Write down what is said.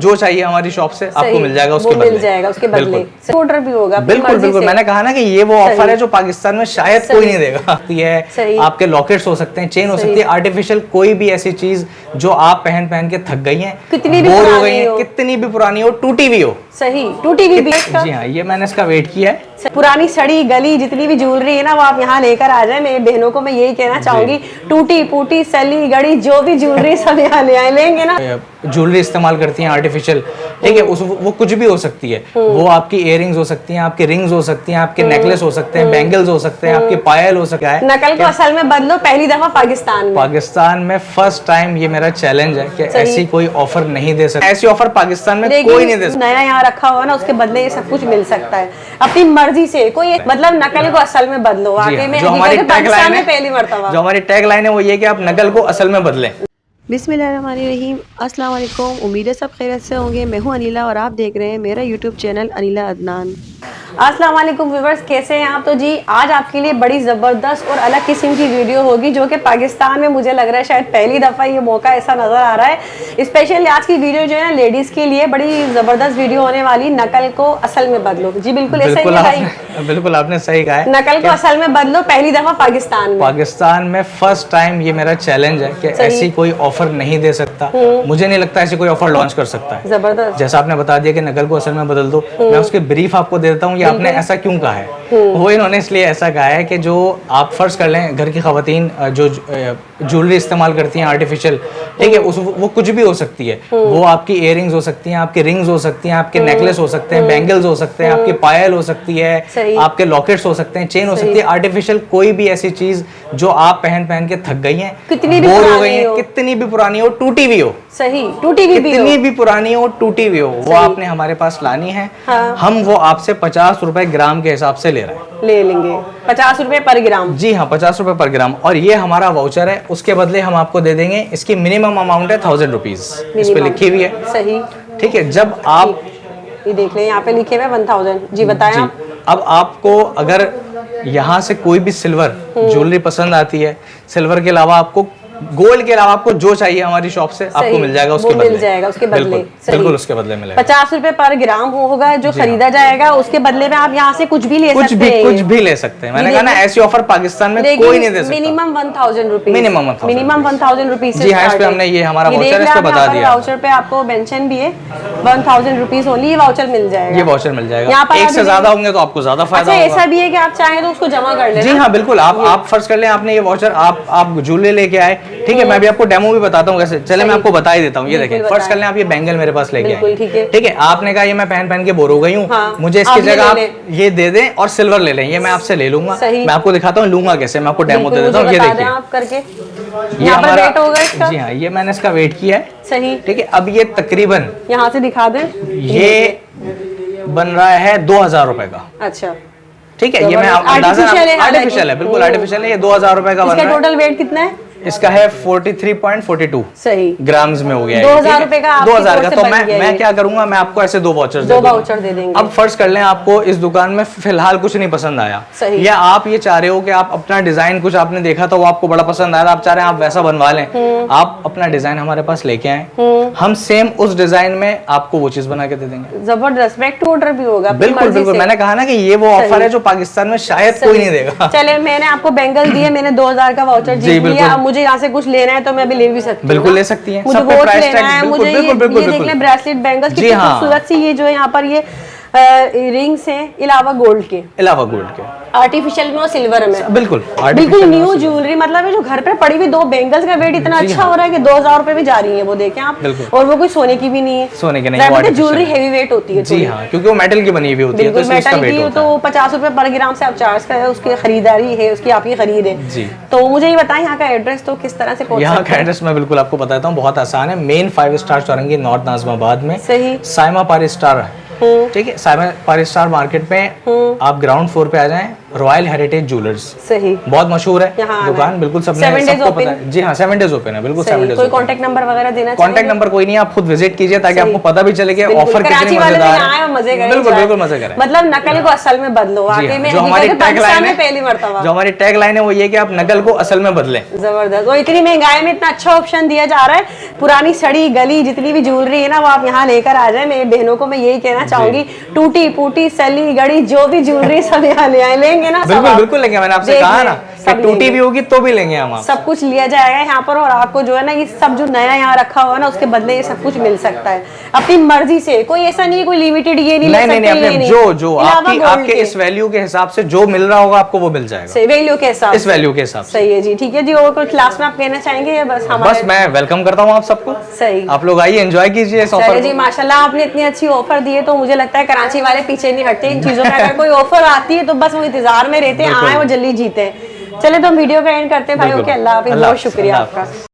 जो चाहिए हमारी शॉप से आपको मिल जाएगा, उसके बदले मिल जाएगा, उसके बदले ऑर्डर भी होगा। बिल्कुल बिल्कुल, मैंने कहा ना कि ये वो ऑफर है जो पाकिस्तान में शायद कोई नहीं देगा। ये आपके लॉकेट्स हो सकते हैं, चेन हो सकती है, आर्टिफिशियल कोई भी ऐसी चीज जो आप पहन पहन के थक गई हैं, कितनी भी बोर हो गई हैं, कितनी भी पुरानी हो, टूटी भी हो, सही टूटी भी। जी हाँ, ये मैंने इसका वेट किया है। पुरानी सड़ी गली जितनी भी ज्वेलरी है ना, वो आप यहाँ लेकर आ जाए। मेरी बहनों को मैं यही कहना चाहूंगी, टूटी फूटी सली गड़ी जो भी ज्वेलरी सब यहाँ ले आए, लेंगे ना। ज्वेलरी इस्तेमाल करती हैं आर्टिफिशियल, ठीक है, वो कुछ भी हो सकती है। वो आपकी इयररिंग्स हो सकती हैं, आपकी रिंग्स हो सकती हैं, आपके नेकलेस हो सकते हैं, बैंगल्स हो सकते हैं, आपके पायल हो सकता है। नकल को असल में बदलो, पहली दफा पाकिस्तान में फर्स्ट टाइम ये मेरा चैलेंज है कि ऐसी कोई ऑफर नहीं दे सकता, ऐसी ऑफर पाकिस्तान में कोई नहीं दे सकता। नया यहाँ रखा हुआ ना, उसके बदले ये सब कुछ मिल सकता है अपनी मर्जी से। कोई मतलब नकल को असल में बदलो। आगे में जो हमारी पाकिस्तान में पहली मर्तबा जो हमारी टैग लाइन है वो ये कि आप नकल को असल में बदलें। बिस्मिल्लाहिर्रहमानिर्रहीम, अस्सलाम वालेकुम। उम्मीद है सब खैरियत से होंगे। मैं हूं अनीला और आप देख रहे हैं मेरा यूट्यूब चैनल अनीला अदनान। अस्सलाम वालेकुम व्यूअर्स, कैसे हैं आप? तो जी आज आपके लिए बड़ी ज़बरदस्त और अलग किस्म की वीडियो होगी, जो कि पाकिस्तान में मुझे लग रहा है शायद पहली दफ़ा ये मौका ऐसा नज़र आ रहा है। स्पेशली आज की वीडियो जो है ना, लेडीज़ के लिए बड़ी ज़बरदस्त वीडियो होने वाली, नकल को असल में बदलो। जी बिल्कुल ऐसा ही है, बिल्कुल आपने सही कहा है, नकल को असल में बदलो, पहली दफ़ा पाकिस्तान में फर्स्ट टाइम ये मेरा चैलेंज है कि ऐसी कोई ऑफर नहीं दे सकता। मुझे नहीं लगता ऐसी कोई ऑफर लॉन्च कर सकता है। जबरदस्त, जैसा आपने बता दिया कि नकल को असल में बदल दो, मैं उसके ब्रीफ आपको दे देता हूँ। ये आपने ऐसा क्यों कहा है, वो इन्होंने इसलिए ऐसा कहा है कि जो आप फर्ज कर लें, घर की खवातीन जो ज्वेलरी इस्तेमाल करती हैं आर्टिफिशियल, ठीक है, वो कुछ भी हो सकती है। वो आपकी इयररिंग्स हो सकती हैं, आपकी रिंग्स हो सकती हैं, आपके नेकलेस हो सकते हैं, बैंगल्स हो सकते हैं, आपकी पायल हो सकती है, आपके लॉकेट्स हो सकते हैं, चेन हो सकती है, आर्टिफिशियल कोई भी ऐसी चीज जो आप पहन पहन के थक गई हैं, बोर हो गई हैं, कितनी भी पुरानी हो, टूटी भी हो, सही टूटी भी कितनी भी पुरानी हो, टूटी भी हो, वो आपने हमारे पास लानी है। हम वो आपसे 50 रुपए ग्राम के हिसाब से ले रहे हैं, ले लेंगे 50 रुपए पर ग्राम। जी हाँ, 50 रुपए पर ग्राम। और ये हमारा वाउचर है, उसके बदले हम आपको दे देंगे, इसकी मिनिमम अमाउंट है 1000 रुपीज, इस पे लिखी हुई है। सही, ठीक है। जब आप ये देख लें, यहाँ पे लिखे हुए 1000। जी बताएं आप। अब आपको अगर यहाँ से कोई भी सिल्वर ज्वेलरी पसंद आती है, सिल्वर के अलावा आपको गोल्ड के अलावा आपको जो चाहिए हमारी शॉप से आपको मिल जाएगा, उसके बदले मिल जाएगा, उसके बदले बिल्कुल उसके बदले मिलेगा। 50 रुपए पर ग्राम होगा जो खरीदा जाएगा, उसके बदले में आप यहाँ से कुछ भी ले सकते हैं, कुछ भी ले सकते हैं। मैंने कहा ना, ऐसी ऑफर पाकिस्तान में कोई नहीं दे सकता। Minimum 1000 rupees, minimum 1000 rupees. जी हाँ, इस पे हमने ये हमारा वाउचर है, इस पे बता दिया। वाउचर पे आपको मेंशन भी है 1000 रुपीज ओनली, ये वाउचर मिल जाएगा। ये वाउचर मिल जाएगा। यहाँ पर एक से ज्यादा होंगे तो आपको ज्यादा फायदा होगा। ऐसा भी है कि आप चाहें तो उसको जमा कर लें। जी हाँ बिल्कुल, आप फर्ज कर लें, आपने ये वाउचर आप ज्वेलरी लेके आए, ठीक है, मैं भी आपको डेमो भी बताता हूँ कैसे। चले मैं आपको बता ही देता हूँ। ये देखें, फर्स्ट कर लें आप ये बैंगल मेरे पास लेके आए, ठीक है, आपने कहा ये मैं पहन के बोर हो गई हूँ, मुझे इसकी जगह आप ये दे दें और सिल्वर ले लें, ये मैं आपसे ले लूंगा। मैं आपको दिखाता हूँ लूंगा कैसे, मैं आपको डेमो दे देता हूँ। ये देखिए, ये हमारा वेट होगा इसका। जी हाँ, ये मैंने इसका वेट किया है। सही, ठीक है। अब ये तकरीबन यहाँ से दिखा दें, ये बन रहा है 2000 रुपए का। अच्छा, ठीक है, ये मैं अंदाजा आर्टिफिशियल है, बिल्कुल आर्टिफिशियल है। ये 2000 रुपए का बन रहा है। टोटल वेट कितना है इसका? है 43.42 सही ग्राम्स में हो गया है। 2000 रुपए का, 2000 का। तो मैं क्या करूंगा, मैं आपको ऐसे दो वाउचर दे देंगे। अब फर्ज कर लें आपको इस दुकान में फिलहाल कुछ नहीं पसंद आया, या आप ये चाह रहे हो कि आप अपना डिजाइन कुछ आपने देखा तो वो आपको बड़ा पसंद आया, आप चाह रहे हैं आप वैसा बनवा लें, आप अपना डिजाइन हमारे पास लेके आए, हम सेम उस डिजाइन में आपको वो चीज बना के दे देंगे। जबरदस्त, बैक टू ऑर्डर भी होगा। बिल्कुल बिल्कुल, मैंने कहा ना कि ये वो ऑफर है जो पाकिस्तान में शायद कोई नहीं देगा। चले, मैंने आपको बैंगल दिए, मैंने 2000 का वाउचर जीत लिया। मुझे यहाँ से कुछ लेना है तो मैं भी ले भी सकती हूँ। बिल्कुल ले सकती हैं। मुझे वॉच लेना है, मुझे ये देख लें ब्रेसलेट बैंगल्स कितनी खूबसूरत सी, ये जो है यहाँ पर ये रिंग्स हैं अलावा गोल्ड के, आर्टिफिशियल में और सिल्वर में, बिल्कुल न्यू ज्वेलरी। मतलब है जो घर पे पड़ी हुई दो बैंगल्स का वेट इतना अच्छा हो रहा है कि 2000 रुपए में जा रही है, वो देखें आप। और वो कोई सोने की भी नहीं है, सोने की नहीं, ज्वेलरी हेवी वेट होती है। जी हाँ, क्योंकि वो मेटल की बनी हुई होती है, तो मेटल की, तो 50 रुपए पर ग्राम से आप चार्ज करें, उसकी खरीदारी है, उसकी आपकी खरीद है जी। तो मुझे ये बताएं यहाँ का एड्रेस तो किस तरह से पहुंच सकते हैं? यहाँ का एड्रेस मैं बिल्कुल आपको बताता हूँ, बहुत आसान है। मेन 5 स्टार चौरंगी नॉर्थ नाज़िमाबाद में, सही, साइमा पारी स्टार, ठीक है, साइमा पारी स्टार मार्केट में आप ग्राउंड फ्लोर पे आ जाएं, रॉयल हेरिटेज ज्वेलर्स, सही, बहुत मशहूर है यहाँ दुकान, बिल्कुल सबको पता है। जी हाँ, 7 डेज ओपन है, बिल्कुल 7 डेज। कोई कांटेक्ट नंबर वगैरह देना? कांटेक्ट नंबर कोई नहीं, आप खुद विजिट कीजिए ताकि आपको पता भी चले कि ऑफर कितनी मजेदार है। मजे करें, बिल्कुल बिल्कुल मजे करें, मतलब नकल को असल में बदलो। वाकई में जो हमारी टैग लाइन है, पहली मर्तबा जो हमारी टैग लाइन है वो ये कि आप नकल को असल में बदलें। जबरदस्त। और इतनी महंगाई में इतना अच्छा ऑप्शन दिया जा रहा है, पुरानी सड़ी गली जितनी भी ज्वेलरी है ना वो आप यहाँ लेकर आ जाए। मेरी बहनों को मैं यही कहना चाहूंगी, टूटी फूटी सली गड़ी जो भी ज्वेलरी सब यहाँ ले आए, लेंगे ना? बिल्कुल बिल्कुल लेंगे, मैंने आपसे कहा ना कि टूटी भी होगी तो भी लेंगे हम, सब कुछ लिया जाएगा यहाँ पर। और आपको जो है ना ये सब जो नया यहाँ रखा हुआ है ना उसके बदले ये सब कुछ मिल सकता है अपनी मर्जी से। कोई ऐसा नहीं है कोई लिमिटेड ये नहीं ले सकते, जो आपके इस वैल्यू के हिसाब से जो मिल रहा होगा आपको वो मिल जाएगा, वैल्यू के हिसाब, इस वैल्यू के हिसाब से। सही है जी, ठीक है जी। और कुछ लास्ट में आप कहना चाहेंगे या बस हमारे? बस मैं वेलकम करता हूँ आप सबको। सही, आप लोग आइए, एंजॉय कीजिए इस ऑफर जी। माशाल्लाह आपने इतनी अच्छी ऑफर दी है तो मुझे लगता है कराची वाले पीछे नहीं हटते इन चीजों में। अगर कोई ऑफर आती है तो बस वो इंतजार में रहते हैं, आए वो जल्दी जीते। चले तो हम वीडियो का एंड करते हैं भाई। ओके, अल्लाह हाफिज़, बहुत शुक्रिया आपका।